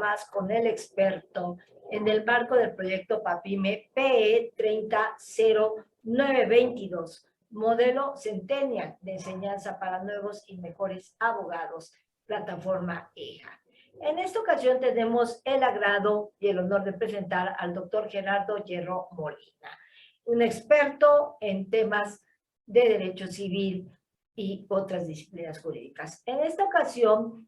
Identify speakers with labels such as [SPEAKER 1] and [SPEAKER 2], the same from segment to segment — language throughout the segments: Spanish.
[SPEAKER 1] más con el experto en el marco del proyecto PAPIME PE 300922, modelo Centennial de enseñanza para nuevos y mejores abogados, plataforma EJA. En esta ocasión tenemos el agrado y el honor de presentar al doctor Gerardo Hierro Molina, un experto en temas de derecho civil y otras disciplinas jurídicas. En esta ocasión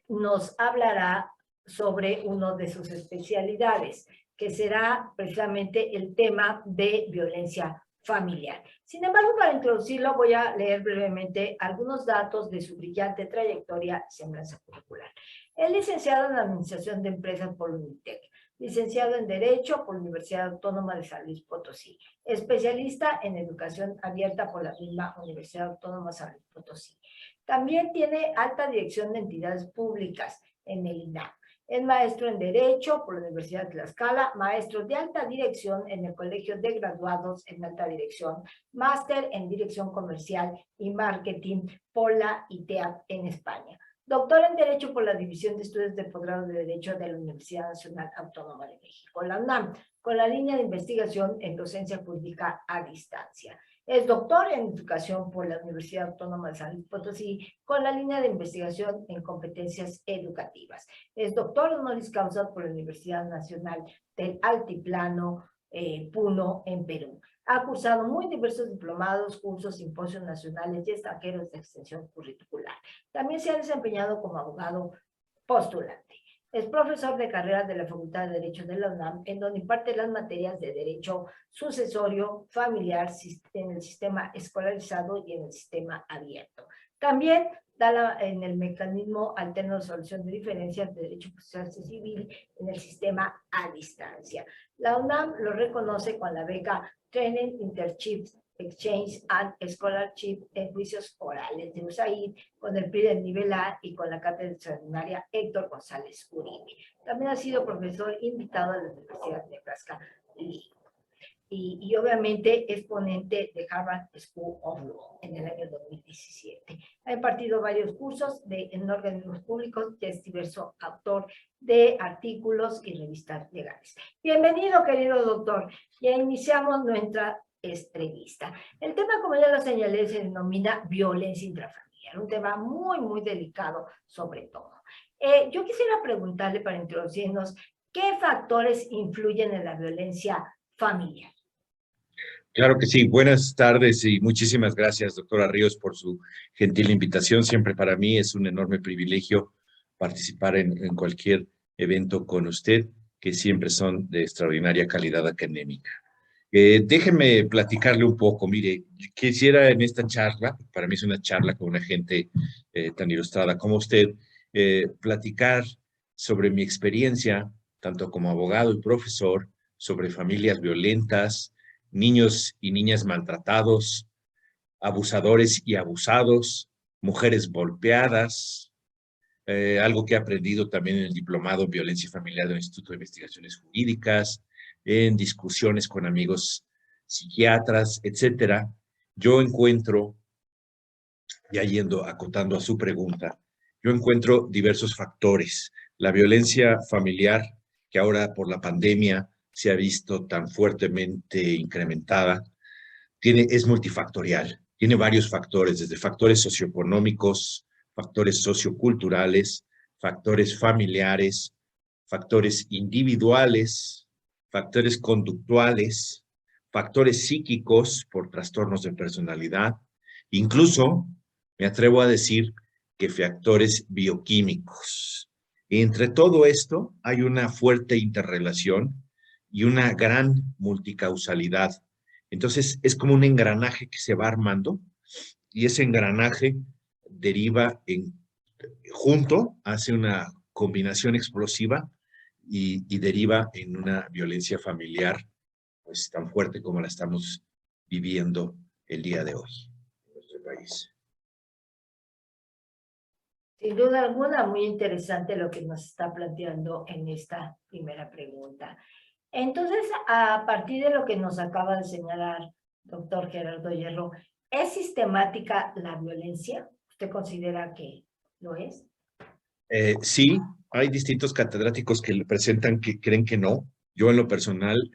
[SPEAKER 1] nos hablará sobre una de sus especialidades, que será precisamente el tema de violencia familiar. Sin embargo, para introducirlo voy a leer brevemente algunos datos de su brillante trayectoria y semblanza curricular. Es licenciado en Administración de Empresas por UNITEC, licenciado en Derecho por la Universidad Autónoma de San Luis Potosí, especialista en Educación Abierta por la misma Universidad Autónoma de San Luis Potosí. También tiene alta dirección de entidades públicas en el INAH. Es maestro en Derecho por la Universidad de Tlaxcala, maestro de alta dirección en el Colegio de Graduados en Alta Dirección, máster en Dirección Comercial y Marketing por la ITEAP en España. Doctor en Derecho por la División de Estudios de Posgrado de Derecho de la Universidad Nacional Autónoma de México, la UNAM, con la línea de investigación en docencia jurídica a distancia. Es doctor en Educación por la Universidad Autónoma de San Luis Potosí, con la línea de investigación en competencias educativas. Es doctor honoris causa por la Universidad Nacional del Altiplano, Puno, en Perú. Ha cursado muy diversos diplomados, cursos, simposios nacionales y extranjeros de extensión curricular. También se ha desempeñado como abogado postulante. Es profesor de carrera de la Facultad de Derecho de la UNAM, en donde imparte las materias de Derecho Sucesorio, Familiar, en el sistema escolarizado y en el sistema abierto. También da en el mecanismo alterno de solución de diferencias de Derecho Procesal Civil en el sistema a distancia. La UNAM lo reconoce con la beca Training Internship Exchange and Scholarship en juicios orales de USAID, con el PRI del nivel A y con la cátedra extraordinaria Héctor González Uribe. También ha sido profesor invitado a la Universidad de Nebraska y obviamente es ponente de Harvard School of Law en el año 2017. Ha impartido varios cursos en organismos públicos y es diverso autor de artículos y revistas legales. Bienvenido, querido doctor. Ya iniciamos nuestra entrevista. El tema, como ya lo señalé, se denomina violencia intrafamiliar, un tema muy, muy delicado sobre todo. Yo quisiera preguntarle, para introducirnos, ¿qué factores influyen en la violencia familiar?
[SPEAKER 2] Claro que sí. Buenas tardes y muchísimas gracias, doctora Ríos, por su gentil invitación. Siempre para mí es un enorme privilegio participar en cualquier evento con usted, que siempre son de extraordinaria calidad académica. Déjeme platicarle un poco. Mire, quisiera en esta charla, para mí es una charla con una gente tan ilustrada como usted, platicar sobre mi experiencia, tanto como abogado y profesor, sobre familias violentas, niños y niñas maltratados, abusadores y abusados, mujeres golpeadas, algo que he aprendido también en el diplomado en violencia familiar del Instituto de Investigaciones Jurídicas, en discusiones con amigos psiquiatras, etcétera. Yo encuentro, ya yendo, acotando a su pregunta, yo encuentro diversos factores. La violencia familiar, que ahora por la pandemia se ha visto tan fuertemente incrementada, es multifactorial, tiene varios factores, desde factores socioeconómicos, factores socioculturales, factores familiares, factores individuales, factores conductuales, factores psíquicos por trastornos de personalidad, incluso me atrevo a decir que factores bioquímicos. Entre todo esto hay una fuerte interrelación y una gran multicausalidad. Entonces, es como un engranaje que se va armando y ese engranaje deriva junto, hace una combinación explosiva y deriva en una violencia familiar pues tan fuerte como la estamos viviendo el día de hoy en nuestro país.
[SPEAKER 1] Sin duda alguna, muy interesante lo que nos está planteando en esta primera pregunta. Entonces, a partir de lo que nos acaba de señalar, doctor Gerardo Hierro, ¿es sistemática la violencia? ¿Usted considera que lo es?
[SPEAKER 2] Sí, Hay distintos catedráticos que le presentan que creen que no. Yo en lo personal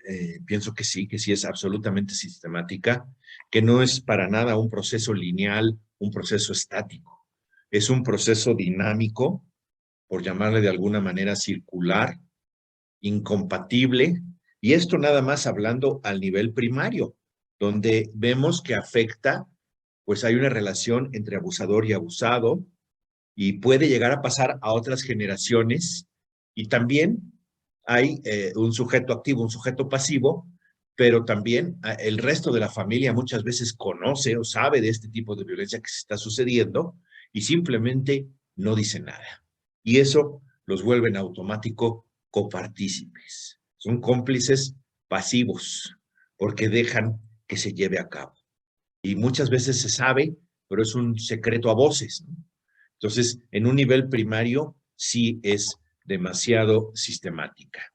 [SPEAKER 2] pienso que sí es absolutamente sistemática, que no es para nada un proceso lineal, un proceso estático. Es un proceso dinámico, por llamarle de alguna manera circular, incompatible, y esto nada más hablando al nivel primario, donde vemos que afecta, pues hay una relación entre abusador y abusado, y puede llegar a pasar a otras generaciones, y también hay un sujeto activo, un sujeto pasivo, pero también el resto de la familia muchas veces conoce o sabe de este tipo de violencia que se está sucediendo y simplemente no dice nada. Y eso los vuelve en automático copartícipes. Son cómplices pasivos porque dejan que se lleve a cabo. Y muchas veces se sabe, pero es un secreto a voces, ¿no? Entonces, en un nivel primario sí es demasiado sistemática.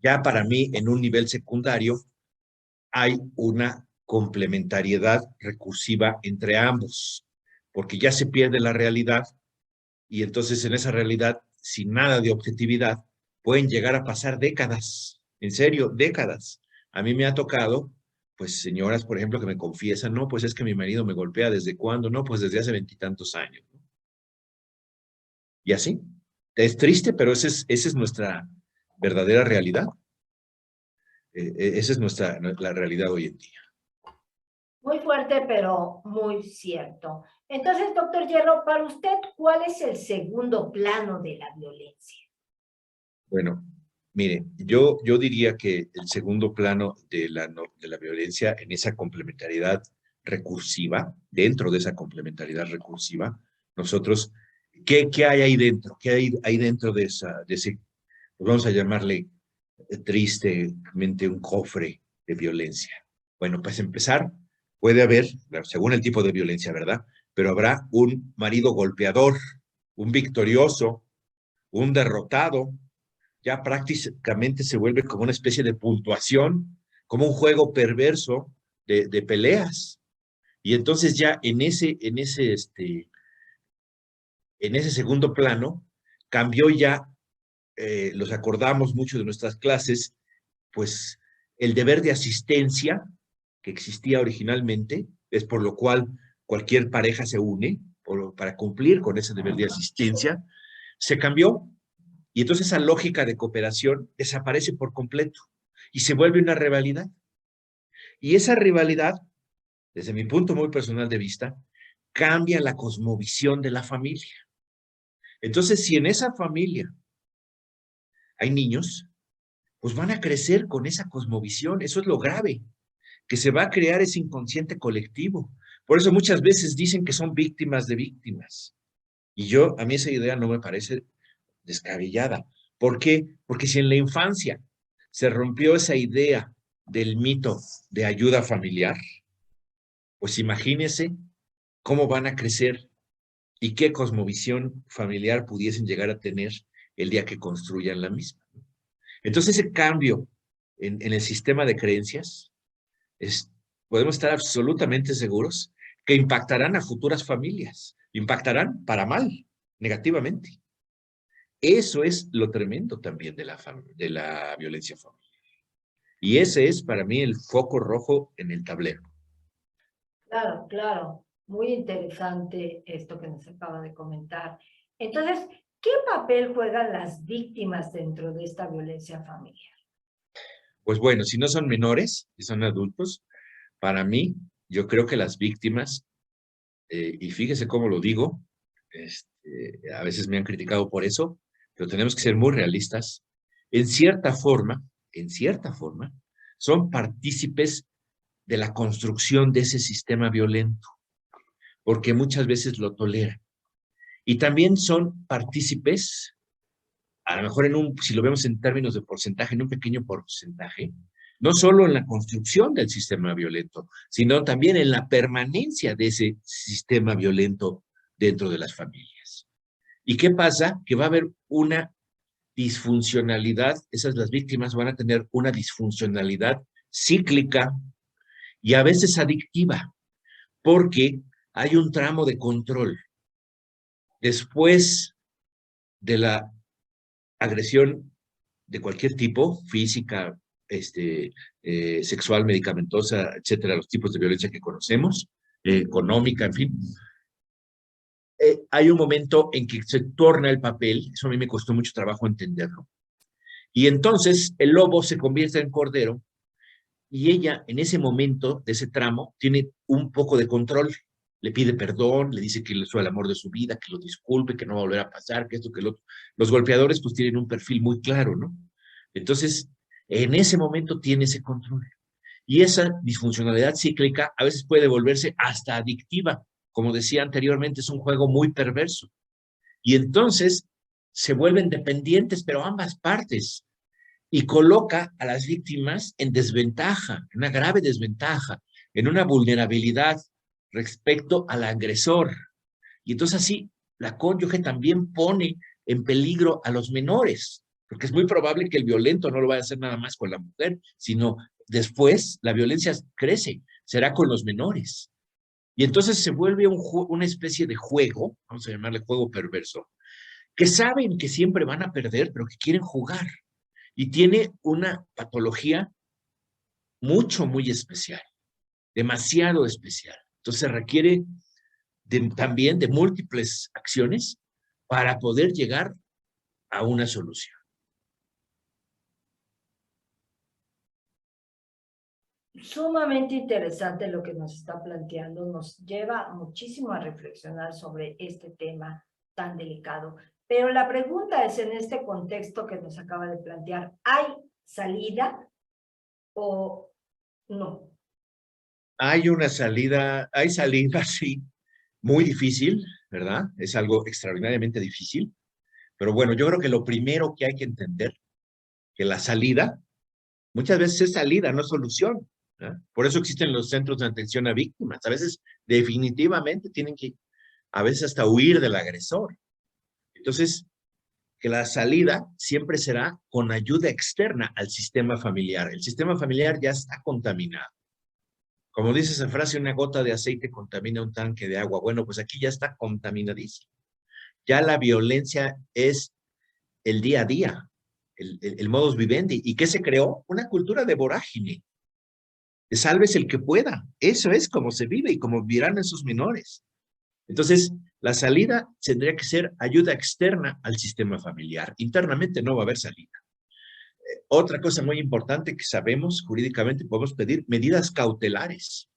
[SPEAKER 2] Ya para mí, en un nivel secundario, hay una complementariedad recursiva entre ambos, porque ya se pierde la realidad y entonces en esa realidad, sin nada de objetividad, pueden llegar a pasar décadas, en serio, décadas. A mí me ha tocado, pues señoras, por ejemplo, que me confiesan, no, pues es que mi marido me golpea, ¿desde cuándo? No, pues desde hace 20 y tantos años. Y así. Es triste, pero esa es nuestra verdadera realidad. Esa es la realidad hoy en día.
[SPEAKER 1] Muy fuerte, pero muy cierto. Entonces, doctor Hierro, para usted, ¿cuál es el segundo plano de la violencia?
[SPEAKER 2] Bueno, mire, yo diría que el segundo plano de la violencia en esa complementariedad recursiva, dentro de esa complementariedad recursiva, nosotros, ¿qué hay ahí dentro? ¿Qué hay dentro de ese, pues vamos a llamarle tristemente un cofre de violencia? Bueno, pues empezar, puede haber, según el tipo de violencia, ¿verdad? Pero habrá un marido golpeador, un victorioso, un derrotado, ya prácticamente se vuelve como una especie de puntuación, como un juego perverso de peleas. Y entonces ya en ese segundo plano cambió ya, los acordamos mucho de nuestras clases, pues el deber de asistencia que existía originalmente, es por lo cual cualquier pareja se une para cumplir con ese deber de asistencia, se cambió. Y entonces esa lógica de cooperación desaparece por completo y se vuelve una rivalidad. Y esa rivalidad, desde mi punto muy personal de vista, cambia la cosmovisión de la familia. Entonces, si en esa familia hay niños, pues van a crecer con esa cosmovisión. Eso es lo grave, que se va a crear ese inconsciente colectivo. Por eso muchas veces dicen que son víctimas de víctimas. Y a mí esa idea no me parece descabellada. ¿Por qué? Porque si en la infancia se rompió esa idea del mito de ayuda familiar, pues imagínense cómo van a crecer y qué cosmovisión familiar pudiesen llegar a tener el día que construyan la misma. Entonces ese cambio en el sistema de creencias, podemos estar absolutamente seguros que impactarán a futuras familias, impactarán para mal, negativamente. Eso es lo tremendo también de la violencia familiar. Y ese es para mí el foco rojo en el tablero.
[SPEAKER 1] Claro, claro. Muy interesante esto que nos acaba de comentar. Entonces, ¿qué papel juegan las víctimas dentro de esta violencia familiar?
[SPEAKER 2] Pues bueno, si no son menores, si son adultos, para mí, yo creo que las víctimas, y fíjese cómo lo digo, a veces me han criticado por eso, pero tenemos que ser muy realistas. En en cierta forma, son partícipes de la construcción de ese sistema violento, porque muchas veces lo toleran. Y también son partícipes, a lo mejor si lo vemos en términos de porcentaje, en un pequeño porcentaje, no solo en la construcción del sistema violento, sino también en la permanencia de ese sistema violento dentro de las familias. ¿Y qué pasa? Que va a haber una disfuncionalidad, las víctimas van a tener una disfuncionalidad cíclica y a veces adictiva, porque hay un tramo de control. Después de la agresión de cualquier tipo, física, sexual, medicamentosa, etcétera, los tipos de violencia que conocemos, económica, en fin. Hay un momento en que se torna el papel, eso a mí me costó mucho trabajo entenderlo, y entonces el lobo se convierte en cordero, y ella en ese momento, de ese tramo, tiene un poco de control, le pide perdón, le dice que él fue el amor de su vida, que lo disculpe, que no va a volver a pasar, que esto, que lo otro. Los golpeadores pues tienen un perfil muy claro, ¿no? Entonces, en ese momento tiene ese control. Y esa disfuncionalidad cíclica a veces puede volverse hasta adictiva. Como decía anteriormente, es un juego muy perverso. Y entonces se vuelven dependientes, pero ambas partes. Y coloca a las víctimas en desventaja, en una grave desventaja, en una vulnerabilidad respecto al agresor. Y entonces así la cónyuge también pone en peligro a los menores, porque es muy probable que el violento no lo vaya a hacer nada más con la mujer, sino después la violencia crece, será con los menores. Y entonces se vuelve una especie de juego, vamos a llamarle juego perverso, que saben que siempre van a perder, pero que quieren jugar. Y tiene una patología muy especial, demasiado especial. Entonces requiere también de múltiples acciones para poder llegar a una solución.
[SPEAKER 1] Sumamente interesante lo que nos está planteando, nos lleva muchísimo a reflexionar sobre este tema tan delicado. Pero la pregunta es, en este contexto que nos acaba de plantear, ¿hay salida o no?
[SPEAKER 2] Hay una salida, hay salida, sí, muy difícil, ¿verdad? Es algo extraordinariamente difícil. Pero bueno, yo creo que lo primero que hay que entender, que la salida, muchas veces es salida, no solución, ¿verdad? Por eso existen los centros de atención a víctimas. A veces definitivamente tienen que, a veces hasta huir del agresor. Entonces, que la salida siempre será con ayuda externa al sistema familiar. El sistema familiar ya está contaminado. Como dice esa frase, una gota de aceite contamina un tanque de agua. Bueno, pues aquí ya está contaminadísimo. Ya la violencia es el día a día, el modus vivendi. ¿Y qué se creó? Una cultura de vorágine. De sálvese el que pueda. Eso es como se vive y como vivirán esos menores. Entonces, la salida tendría que ser ayuda externa al sistema familiar. Internamente no va a haber salida. Otra cosa muy importante que sabemos jurídicamente, podemos pedir medidas cautelares.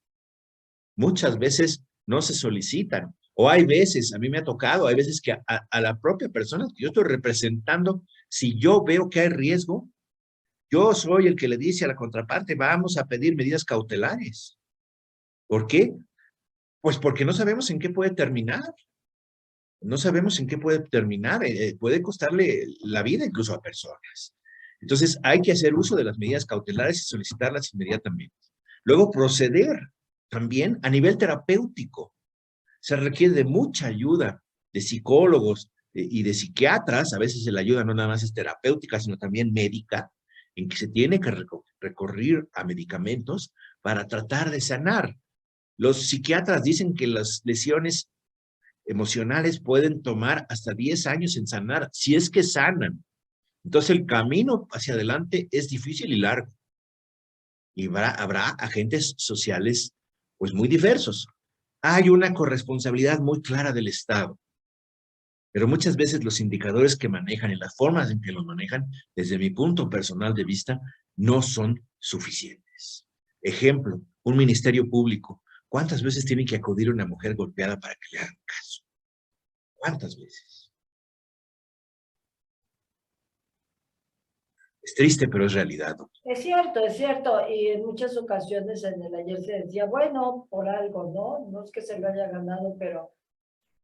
[SPEAKER 2] Muchas veces no se solicitan. O hay veces, a mí me ha tocado, hay veces que a la propia persona que yo estoy representando, si yo veo que hay riesgo, yo soy el que le dice a la contraparte, vamos a pedir medidas cautelares. ¿Por qué? Pues porque no sabemos en qué puede terminar. No sabemos en qué puede terminar. Puede costarle la vida incluso a personas. Entonces, hay que hacer uso de las medidas cautelares y solicitarlas inmediatamente. Luego, proceder también a nivel terapéutico. Se requiere de mucha ayuda de psicólogos y de psiquiatras. A veces la ayuda no nada más es terapéutica, sino también médica, en que se tiene que recurrir a medicamentos para tratar de sanar. Los psiquiatras dicen que las lesiones emocionales pueden tomar hasta 10 años en sanar, si es que sanan. Entonces el camino hacia adelante es difícil y largo. Y habrá agentes sociales pues muy diversos. Hay una corresponsabilidad muy clara del Estado, pero muchas veces los indicadores que manejan y las formas en que lo manejan, desde mi punto personal de vista, no son suficientes. Ejemplo, un ministerio público. ¿Cuántas veces tiene que acudir una mujer golpeada para que le hagan caso? ¿Cuántas veces? Es triste, pero es realidad, ¿no?
[SPEAKER 1] Es cierto, y en muchas ocasiones en el ayer se decía, bueno, por algo, ¿no? No es que se lo haya ganado, pero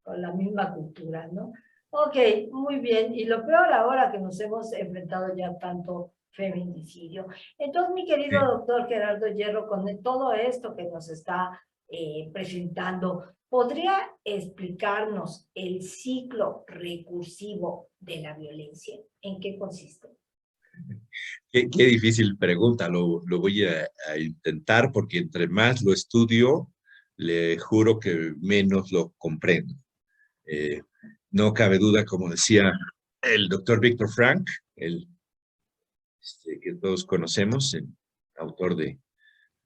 [SPEAKER 1] con la misma cultura, ¿no? Ok, muy bien. Y lo peor ahora que nos hemos enfrentado ya tanto feminicidio. Entonces, mi querido doctor Gerardo Hierro, con todo esto que nos está presentando, ¿podría explicarnos el ciclo recursivo de la violencia? ¿En qué consiste?
[SPEAKER 2] Qué difícil pregunta, lo voy a intentar porque entre más lo estudio, le juro que menos lo comprendo. No cabe duda, como decía el doctor Víctor Frank, que todos conocemos, el autor de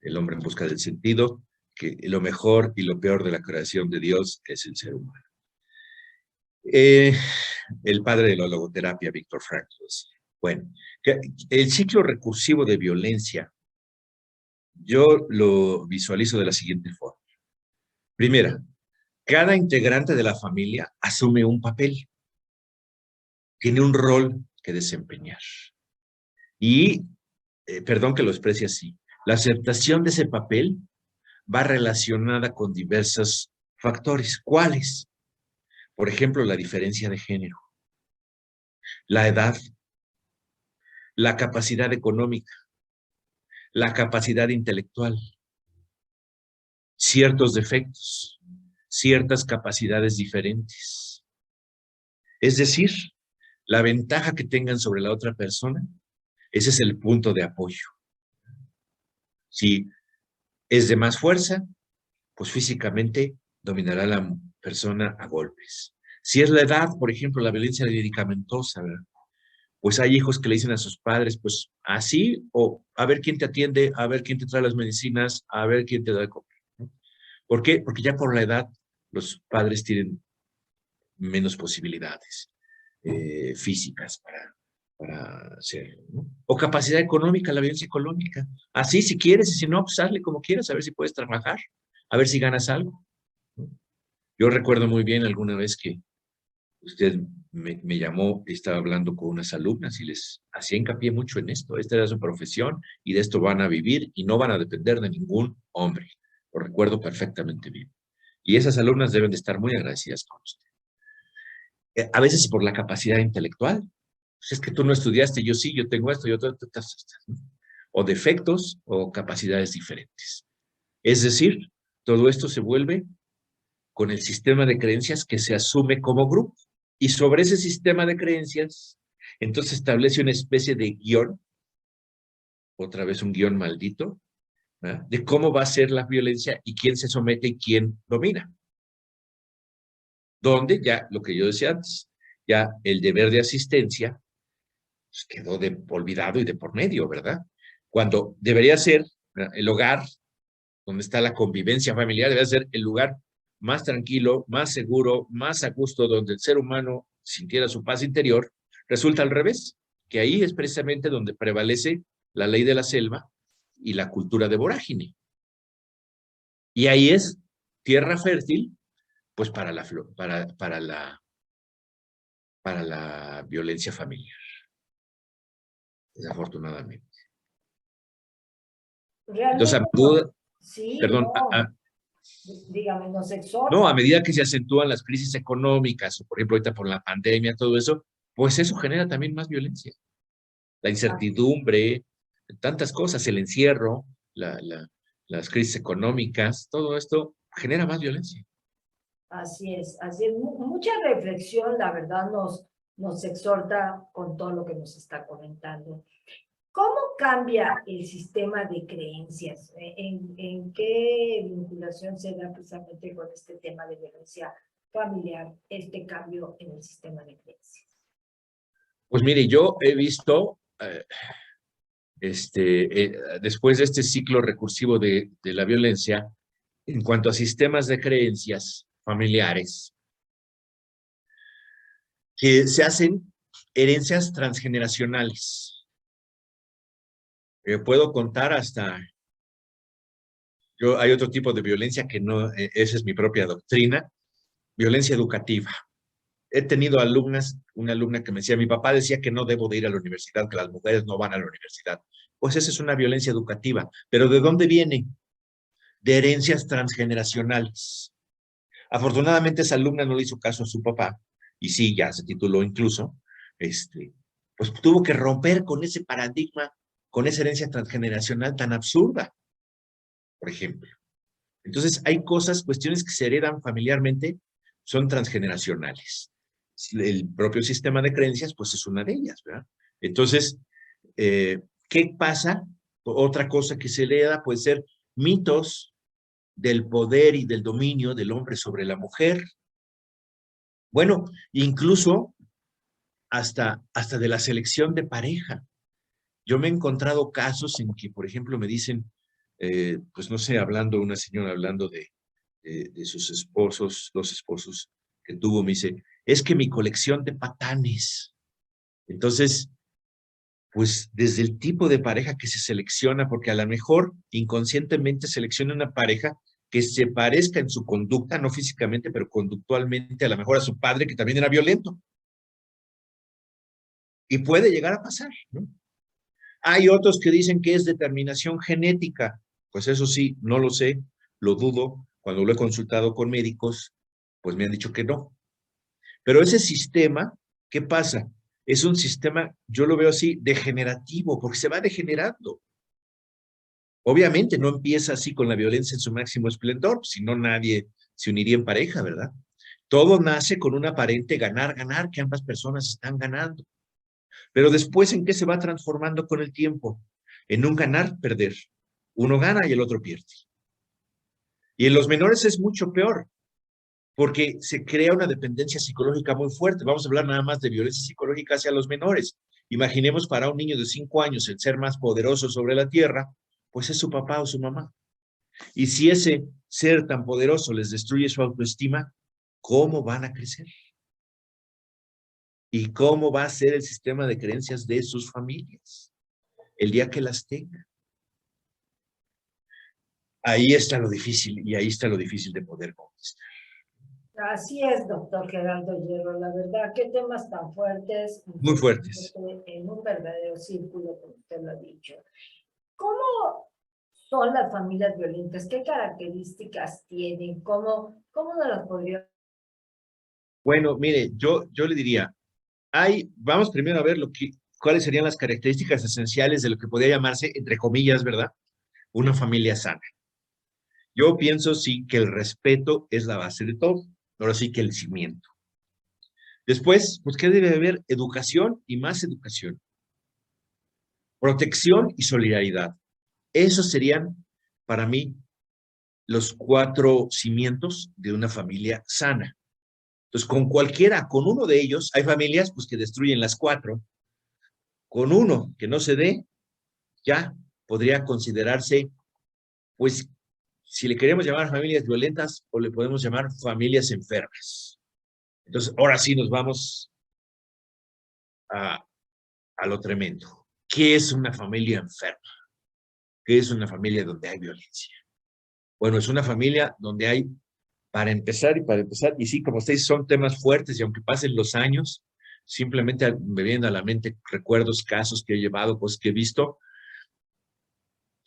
[SPEAKER 2] El hombre en busca del sentido, que lo mejor y lo peor de la creación de Dios es el ser humano. El padre de la logoterapia, Víctor Frank. Bueno, el ciclo recursivo de violencia, yo lo visualizo de la siguiente forma. Primera, cada integrante de la familia asume un papel, tiene un rol que desempeñar. Y, perdón que lo exprese así, la aceptación de ese papel va relacionada con diversos factores. ¿Cuáles? Por ejemplo, la diferencia de género, la edad, la capacidad económica, la capacidad intelectual, ciertos defectos, ciertas capacidades diferentes. Es decir, la ventaja que tengan sobre la otra persona, ese es el punto de apoyo. Si es de más fuerza, pues físicamente dominará a la persona a golpes. Si es la edad, por ejemplo, la violencia medicamentosa, ¿verdad? Pues hay hijos que le dicen a sus padres, pues así, o a ver quién te atiende, a ver quién te trae las medicinas, a ver quién te da de comer. ¿No? ¿Por qué? Porque ya por la edad los padres tienen menos posibilidades físicas para hacerlo, ¿no? O capacidad económica, la violencia económica. Así, si quieres, y si no, pues hazle como quieras, a ver si puedes trabajar, a ver si ganas algo, ¿no? Yo recuerdo muy bien alguna vez que usted me llamó, estaba hablando con unas alumnas y les hacía hincapié mucho en esto. Esta era su profesión y de esto van a vivir y no van a depender de ningún hombre. Lo recuerdo perfectamente bien. Y esas alumnas deben de estar muy agradecidas con usted. A veces por la capacidad intelectual. Pues es que tú no estudiaste, yo sí, yo tengo esto, yo tengo esto, ¿no? O defectos o capacidades diferentes. Es decir, todo esto se vuelve con el sistema de creencias que se asume como grupo. Y sobre ese sistema de creencias, entonces establece una especie de guión, otra vez un guión maldito, ¿verdad? De cómo va a ser la violencia y quién se somete y quién domina. Donde ya, lo que yo decía antes, ya el deber de asistencia pues, quedó olvidado y de por medio, ¿verdad? Cuando debería ser, ¿verdad?, el hogar, donde está la convivencia familiar, debería ser el lugar más tranquilo, más seguro, más a gusto, donde el ser humano sintiera su paz interior. Resulta al revés, que ahí es precisamente donde prevalece la ley de la selva y la cultura de vorágine. Y ahí es tierra fértil, pues para la violencia familiar, desafortunadamente. Entonces,
[SPEAKER 1] Realmente, sí,
[SPEAKER 2] perdón,
[SPEAKER 1] no, dígame, nos
[SPEAKER 2] no,
[SPEAKER 1] exhorta.
[SPEAKER 2] a medida que se acentúan las crisis económicas, o por ejemplo ahorita por la pandemia, todo eso, pues eso genera también más violencia. La incertidumbre, tantas cosas, el encierro, las crisis económicas, todo esto genera más violencia.
[SPEAKER 1] Así es, así es. Mucha reflexión, la verdad, nos exhorta con todo lo que nos está comentando. ¿Cómo cambia el sistema de creencias? ¿En qué vinculación se da precisamente con este tema de violencia familiar, este cambio en el sistema de creencias?
[SPEAKER 2] Pues mire, yo he visto, después de este ciclo recursivo de la violencia, en cuanto a sistemas de creencias familiares, que se hacen herencias transgeneracionales. Puedo contar hasta, hay otro tipo de violencia que no, esa es mi propia doctrina, violencia educativa. He tenido alumnas, una alumna que me decía, mi papá decía que no debo de ir a la universidad, que las mujeres no van a la universidad. Pues esa es una violencia educativa. ¿Pero de dónde viene? De herencias transgeneracionales. Afortunadamente esa alumna no le hizo caso a su papá, y sí, ya se tituló incluso, pues tuvo que romper con ese paradigma, con esa herencia transgeneracional tan absurda, por ejemplo. Entonces hay cosas, cuestiones que se heredan familiarmente, son transgeneracionales. El propio sistema de creencias, pues es una de ellas, ¿verdad? Entonces, ¿qué pasa? Otra cosa que se hereda puede ser mitos del poder y del dominio del hombre sobre la mujer. Bueno, incluso hasta de la selección de pareja. Yo me he encontrado casos en que, por ejemplo, me dicen, pues no sé, hablando una señora, hablando de sus esposos, dos esposos que tuvo, me dice, es que mi colección de patanes. Entonces, pues desde el tipo de pareja que se selecciona, porque a lo mejor inconscientemente selecciona una pareja que se parezca en su conducta, no físicamente, pero conductualmente, a lo mejor a su padre, que también era violento. Y puede llegar a pasar, ¿no? Hay otros que dicen que es determinación genética. Pues eso sí, no lo sé, lo dudo. Cuando lo he consultado con médicos, pues me han dicho que no. Pero ese sistema, ¿qué pasa? Es un sistema, yo lo veo así, degenerativo, porque se va degenerando. Obviamente no empieza así con la violencia en su máximo esplendor, si no nadie se uniría en pareja, ¿verdad? Todo nace con un aparente ganar, ganar, que ambas personas están ganando. Pero después, ¿en qué se va transformando con el tiempo? En un ganar, perder. Uno gana y el otro pierde. Y en los menores es mucho peor, porque se crea una dependencia psicológica muy fuerte. Vamos a hablar nada más de violencia psicológica hacia los menores. Imaginemos para un niño de 5 años el ser más poderoso sobre la tierra, pues es su papá o su mamá. Y si ese ser tan poderoso les destruye su autoestima, ¿cómo van a crecer? ¿Y cómo va a ser el sistema de creencias de sus familias el día que las tengan? Ahí está lo difícil, y ahí está lo difícil de poder contestar.
[SPEAKER 1] Así es, doctor Gerardo Hierro. La verdad, qué temas tan fuertes,
[SPEAKER 2] Muy fuertes.
[SPEAKER 1] en un verdadero círculo, como usted lo ha dicho. ¿Cómo son las familias violentas? ¿Qué características tienen? ¿Cómo nos las podría?
[SPEAKER 2] Bueno, mire, yo le diría, vamos primero a ver cuáles serían las características esenciales de lo que podría llamarse, entre comillas, ¿verdad? Una familia sana. Yo pienso sí que el respeto es la base de todo. Ahora sí que el cimiento. Después, pues, ¿qué debe haber? Educación y más educación. Protección y solidaridad. Esos serían, para mí, los 4 cimientos de una familia sana. Entonces, con uno de ellos, hay familias pues, que destruyen las 4. Con uno que no se dé, ya podría considerarse, pues, si le queremos llamar familias violentas o le podemos llamar familias enfermas. Entonces, ahora sí nos vamos a lo tremendo. ¿Qué es una familia enferma? ¿Qué es una familia donde hay violencia? Bueno, es una familia donde hay, para empezar, y sí, como ustedes son temas fuertes y aunque pasen los años, simplemente me vienen a la mente recuerdos, casos que he llevado, cosas que he visto,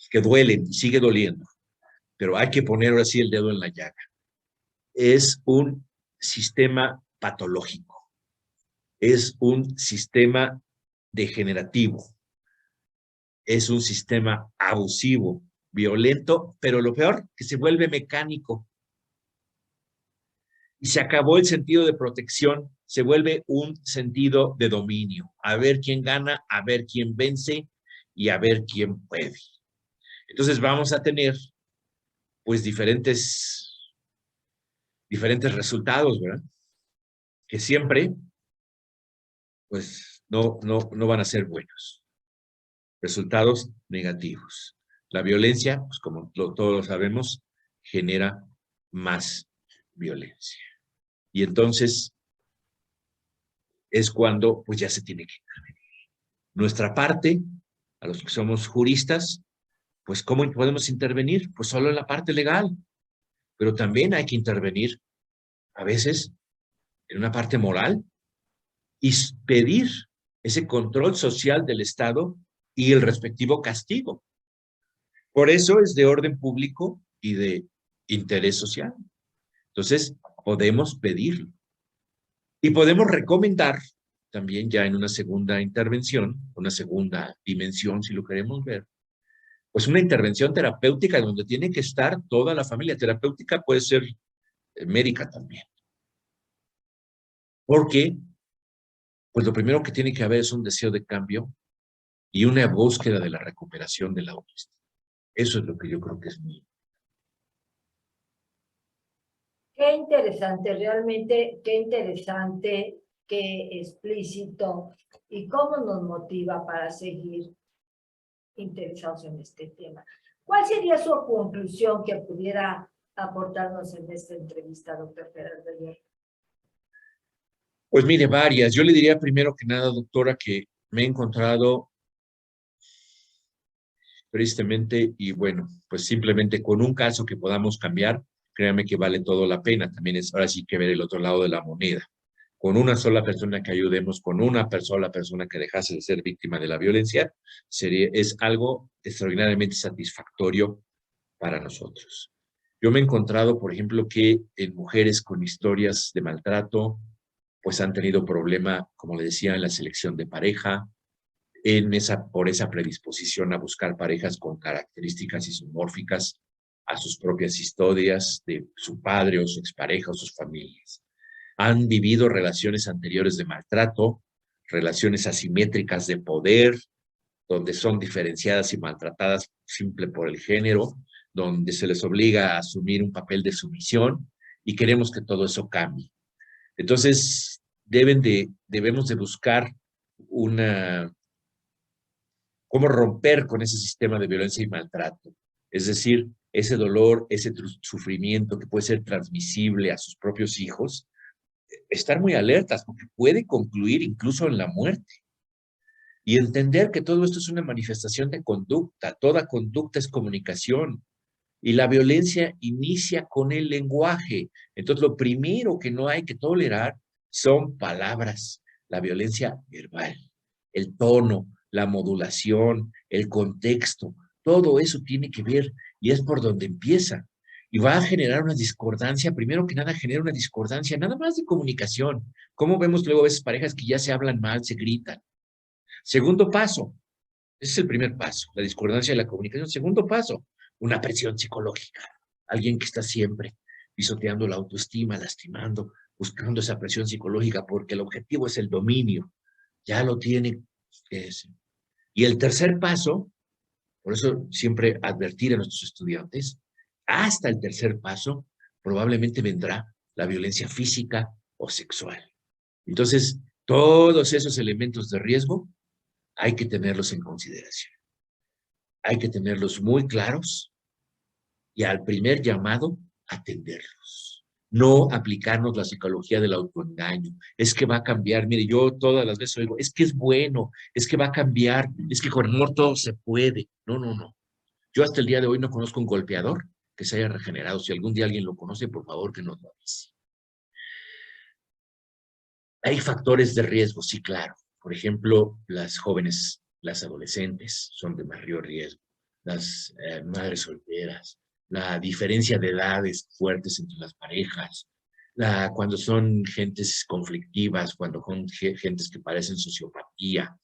[SPEAKER 2] que duelen y sigue doliendo, pero hay que poner ahora sí el dedo en la llaga. Es un sistema patológico, es un sistema degenerativo, es un sistema abusivo, violento, pero lo peor, que se vuelve mecánico. Y se acabó el sentido de protección, se vuelve un sentido de dominio. A ver quién gana, a ver quién vence y a ver quién puede. Entonces vamos a tener, pues, diferentes resultados, ¿verdad? Que siempre, pues, no van a ser buenos. Resultados negativos. La violencia, pues como todos lo sabemos, genera más violencia. Y entonces es cuando pues ya se tiene que intervenir. Nuestra parte, a los que somos juristas, pues ¿cómo podemos intervenir? Pues solo en la parte legal, pero también hay que intervenir a veces en una parte moral y pedir ese control social del Estado y el respectivo castigo. Por eso es de orden público y de interés social. Entonces, podemos pedirlo. Y podemos recomendar también ya en una segunda intervención, una segunda dimensión, si lo queremos ver, pues una intervención terapéutica donde tiene que estar toda la familia. Terapéutica puede ser médica también. Porque, pues lo primero que tiene que haber es un deseo de cambio y una búsqueda de la recuperación de la autoestima. Eso es lo que yo creo que es muy.
[SPEAKER 1] Qué interesante, realmente, qué interesante que explícito, y cómo nos motiva para seguir interesados en este tema. ¿Cuál sería su conclusión que pudiera aportarnos en esta entrevista, doctor Ferrer?
[SPEAKER 2] Pues mire, varias. Yo le diría primero que nada, doctora, que me he encontrado tristemente y bueno, pues simplemente con un caso que podamos cambiar, créame que vale todo la pena. También es ahora sí que ver el otro lado de la moneda. Con una sola persona que ayudemos, con una sola persona que dejase de ser víctima de la violencia, es algo extraordinariamente satisfactorio para nosotros. Yo me he encontrado, por ejemplo, que en mujeres con historias de maltrato, pues han tenido problema, como le decía, en la selección de pareja, por esa predisposición a buscar parejas con características isomórficas a sus propias historias de su padre o su expareja o sus familias. Han vivido relaciones anteriores de maltrato, relaciones asimétricas de poder, donde son diferenciadas y maltratadas simple por el género, donde se les obliga a asumir un papel de sumisión y queremos que todo eso cambie. Entonces, debemos de buscar cómo romper con ese sistema de violencia y maltrato. Es decir, ese dolor, ese sufrimiento que puede ser transmisible a sus propios hijos, estar muy alertas porque puede concluir incluso en la muerte. Y entender que todo esto es una manifestación de conducta, toda conducta es comunicación. Y la violencia inicia con el lenguaje. Entonces, lo primero que no hay que tolerar son palabras, la violencia verbal, el tono, la modulación, el contexto, todo eso tiene que ver y es por donde empieza. Y va a generar una discordancia, primero que nada genera una discordancia, nada más de comunicación. ¿Cómo vemos luego a veces parejas que ya se hablan mal, se gritan? Segundo paso, ese es el primer paso, la discordancia de la comunicación. Segundo paso, una presión psicológica. Alguien que está siempre pisoteando la autoestima, lastimando, buscando esa presión psicológica porque el objetivo es el dominio. Ya lo tiene. Y el tercer paso, por eso siempre advertir a nuestros estudiantes, hasta el tercer paso probablemente vendrá la violencia física o sexual. Entonces, todos esos elementos de riesgo hay que tenerlos en consideración. Hay que tenerlos muy claros y al primer llamado, atenderlos. No aplicarnos la psicología del autoengaño. Es que va a cambiar. Mire, yo todas las veces oigo, es que es bueno, es que va a cambiar, es que con amor todo se puede. No, no, no. Yo hasta el día de hoy no conozco un golpeador que se haya regenerado. Si algún día alguien lo conoce, por favor que nos lo avise. Hay factores de riesgo, sí, claro. Por ejemplo, las jóvenes, las adolescentes son de mayor riesgo. Las madres solteras, la diferencia de edades fuertes entre las parejas, cuando son gentes conflictivas, cuando son gentes que parecen sociopatía,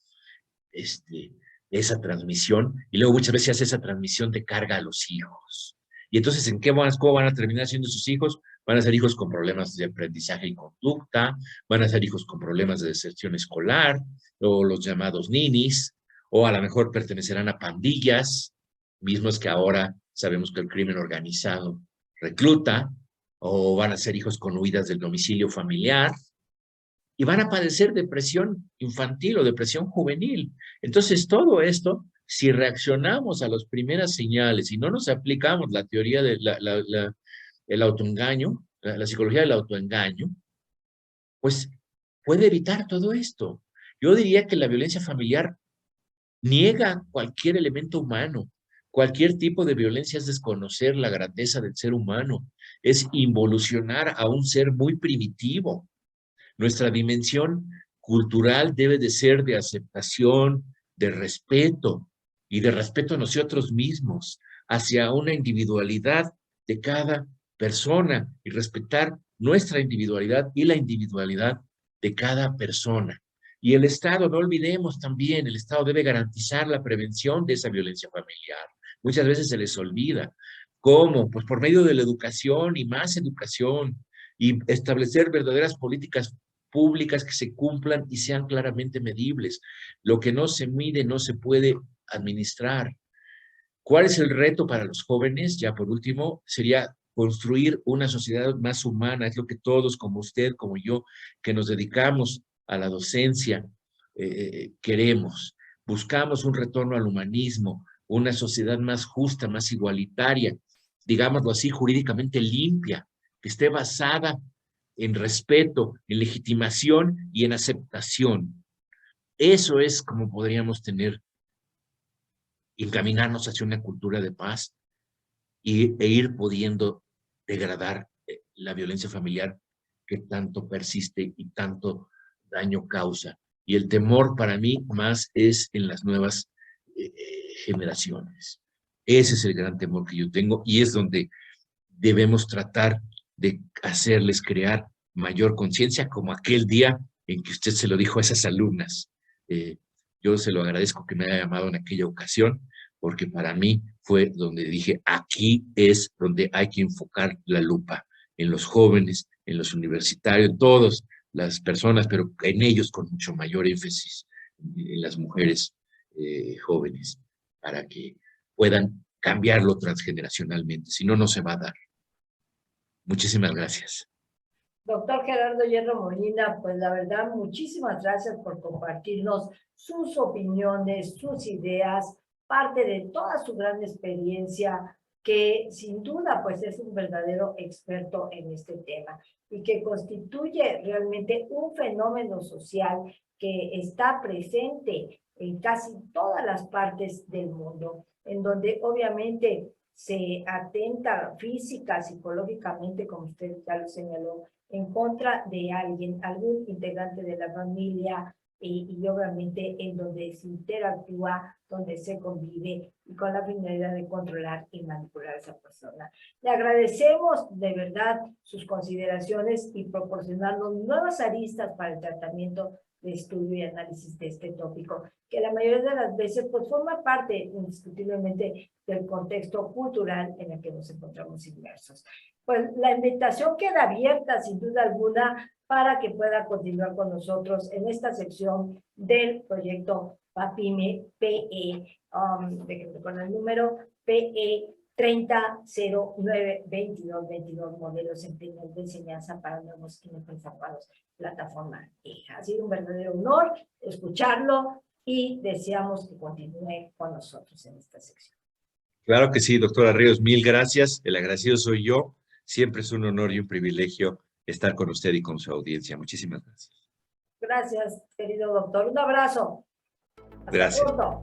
[SPEAKER 2] esa transmisión, y luego muchas veces hace esa transmisión de carga a los hijos. Y entonces, ¿cómo van a terminar siendo sus hijos? Van a ser hijos con problemas de aprendizaje y conducta, van a ser hijos con problemas de deserción escolar, o los llamados ninis, o a lo mejor pertenecerán a pandillas, mismos que ahora sabemos que el crimen organizado recluta, o van a ser hijos con huidas del domicilio familiar, y van a padecer depresión infantil o depresión juvenil. Entonces, todo esto, si reaccionamos a las primeras señales y no nos aplicamos la teoría del autoengaño, la psicología del autoengaño, pues puede evitar todo esto. Yo diría que la violencia familiar niega cualquier elemento humano. Cualquier tipo de violencia es desconocer la grandeza del ser humano, es involucionar a un ser muy primitivo. Nuestra dimensión cultural debe de ser de aceptación, de respeto y de respeto a nosotros mismos, hacia una individualidad de cada persona y respetar nuestra individualidad y la individualidad de cada persona. Y el Estado, no olvidemos también, el Estado debe garantizar la prevención de esa violencia familiar. Muchas veces se les olvida. ¿Cómo? Pues por medio de la educación y más educación y establecer verdaderas políticas públicas que se cumplan y sean claramente medibles. Lo que no se mide no se puede administrar. ¿Cuál es el reto para los jóvenes? Ya por último, sería construir una sociedad más humana. Es lo que todos, como usted, como yo, que nos dedicamos a la docencia, queremos. Buscamos un retorno al humanismo, una sociedad más justa, más igualitaria, digámoslo así, jurídicamente limpia, que esté basada en respeto, en legitimación y en aceptación. Eso es como podríamos encaminarnos hacia una cultura de paz e ir pudiendo degradar la violencia familiar que tanto persiste y tanto daño causa. Y el temor para mí más es en las nuevas generaciones. Ese es el gran temor que yo tengo y es donde debemos tratar de hacerles crear mayor conciencia, como aquel día en que usted se lo dijo a esas alumnas. Yo se lo agradezco que me haya llamado en aquella ocasión, porque para mí fue donde dije, aquí es donde hay que enfocar la lupa, en los jóvenes, en los universitarios, en todas las personas, pero en ellos con mucho mayor énfasis, en las mujeres jóvenes, para que puedan cambiarlo transgeneracionalmente, si no, no se va a dar. Muchísimas gracias.
[SPEAKER 1] Doctor Gerardo Hierro Molina, pues la verdad, muchísimas gracias por compartirnos sus opiniones, sus ideas, parte de toda su gran experiencia, que sin duda pues es un verdadero experto en este tema y que constituye realmente un fenómeno social que está presente en casi todas las partes del mundo, en donde obviamente se atenta física, psicológicamente, como usted ya lo señaló, en contra de alguien, algún integrante de la familia, y obviamente en donde se interactúa, donde se convive y con la finalidad de controlar y manipular a esa persona. Le agradecemos de verdad sus consideraciones y proporcionarnos nuevas aristas para el tratamiento de estudio y análisis de este tópico, que la mayoría de las veces pues forma parte indiscutiblemente del contexto cultural en el que nos encontramos inmersos. Pues la invitación queda abierta sin duda alguna para que pueda continuar con nosotros en esta sección del proyecto PAPIME PE, con el número PE 30092222, modelos de enseñanza para nuevos y mejores acabados, plataforma EJA. Ha sido un verdadero honor escucharlo y deseamos que continúe con nosotros en esta sección.
[SPEAKER 2] Claro que sí, doctora Ríos, mil gracias. El agradecido soy yo. Siempre es un honor y un privilegio estar con usted y con su audiencia. Muchísimas gracias.
[SPEAKER 1] Gracias, querido doctor. Un abrazo. Hasta
[SPEAKER 2] Gracias.
[SPEAKER 1] pronto.